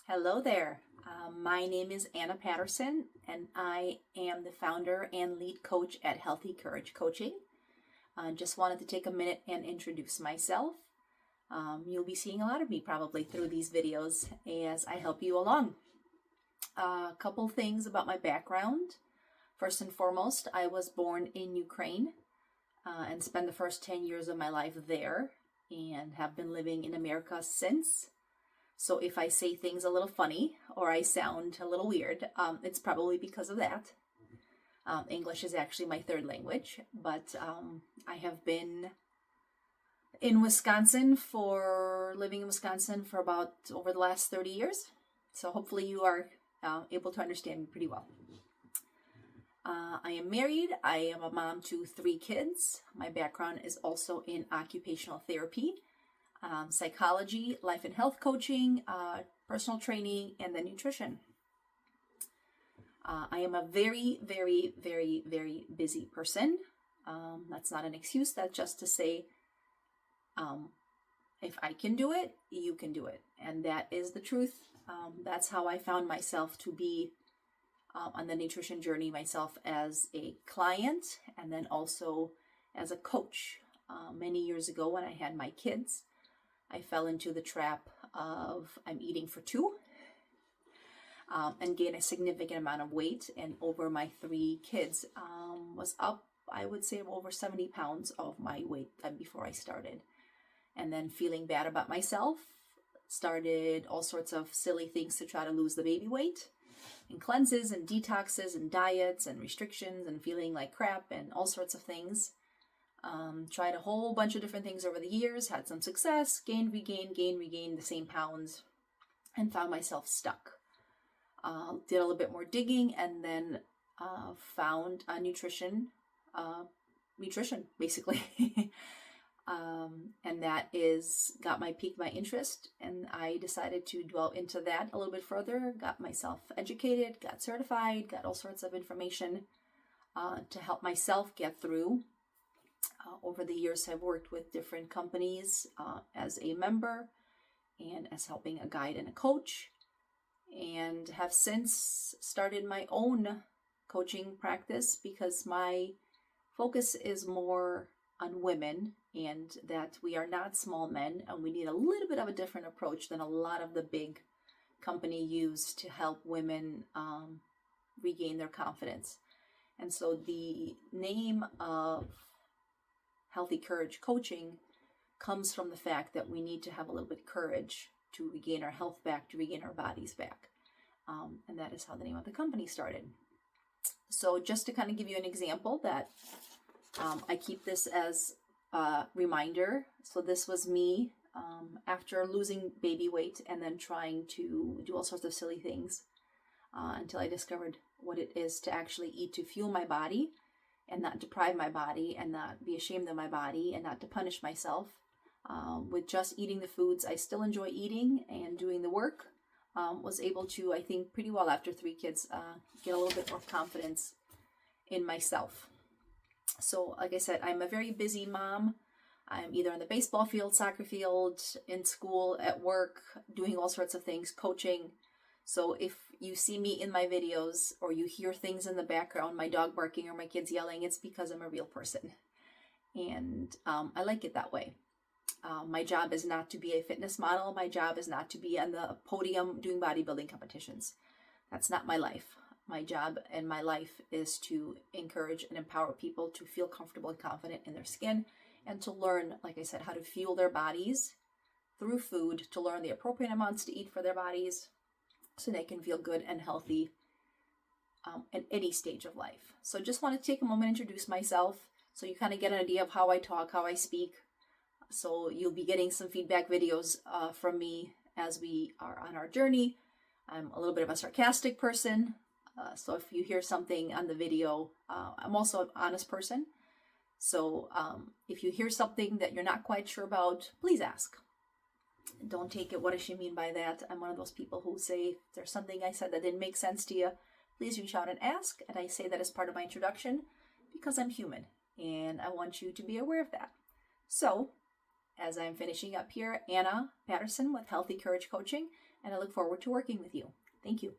Hello there. My name is Anna Patterson, and I am the founder and lead coach at Healthy Courage Coaching. Just wanted to take a minute and introduce myself. You'll be seeing a lot of me probably through these videos as I help you along. A couple things about my background. First and foremost, I was born in Ukraine and spent the first 10 years of my life there and have been living in America since. So if I say things a little funny or I sound a little weird, it's probably because of that. English is actually my third language, but I have been living in Wisconsin for about over the last 30 years. So hopefully you are able to understand me pretty well. I am married. I am a mom to 3 kids. My background is also in occupational therapy, psychology, life and health coaching, personal training, and then nutrition. I am a very, very, very, very busy person. That's not an excuse. That's just to say, if I can do it, you can do it. And that is the truth. That's how I found myself to be on the nutrition journey myself as a client and then also as a coach. Many years ago when I had my kids, I fell into the trap of I'm eating for 2 and gained a significant amount of weight. And over my 3 kids was up, I would say, over 70 pounds of my weight before I started. And then feeling bad about myself, started all sorts of silly things to try to lose the baby weight, and cleanses and detoxes and diets and restrictions and feeling like crap and all sorts of things. Tried a whole bunch of different things over the years, had some success, gained, regained the same pounds, and found myself stuck. Did a little bit more digging and then found nutrition basically. And that piqued my interest, and I decided to dwell into that a little bit further, got myself educated, got certified, got all sorts of information to help myself get through. Over the years, I've worked with different companies as a member and as helping a guide and a coach, and have since started my own coaching practice because my focus is more on women, and that we are not small men, and we need a little bit of a different approach than a lot of the big company use to help women regain their confidence. And so the name of Healthy Courage Coaching comes from the fact that we need to have a little bit of courage to regain our health back, to regain our bodies back. And that is how the name of the company started. So just to kind of give you an example that I keep this as a reminder. So this was me after losing baby weight and then trying to do all sorts of silly things until I discovered what it is to actually eat to fuel my body and not deprive my body and not be ashamed of my body and not to punish myself. With just eating the foods I still enjoy eating and doing the work, was able to, I think, pretty well after 3 kids, get a little bit more confidence in myself. So, like I said, I'm a very busy mom. I'm either on the baseball field, soccer field, in school, at work, doing all sorts of things, coaching. So if you see me in my videos or you hear things in the background, my dog barking or my kids yelling, it's because I'm a real person. And I like it that way. My job is not to be a fitness model. My job is not to be on the podium doing bodybuilding competitions. That's not my life. My job and my life is to encourage and empower people to feel comfortable and confident in their skin and to learn, like I said, how to fuel their bodies through food, to learn the appropriate amounts to eat for their bodies so they can feel good and healthy at any stage of life. So just want to take a moment to introduce myself so you kind of get an idea of how I talk, how I speak. So you'll be getting some feedback videos from me as we are on our journey. I'm a little bit of a sarcastic person. So if you hear something on the video, I'm also an honest person. So if you hear something that you're not quite sure about, please ask. Don't take it, what does she mean by that? I'm one of those people who say, if there's something I said that didn't make sense to you, please reach out and ask. And I say that as part of my introduction because I'm human and I want you to be aware of that. So as I'm finishing up here, Anna Patterson with Healthy Courage Coaching, and I look forward to working with you. Thank you.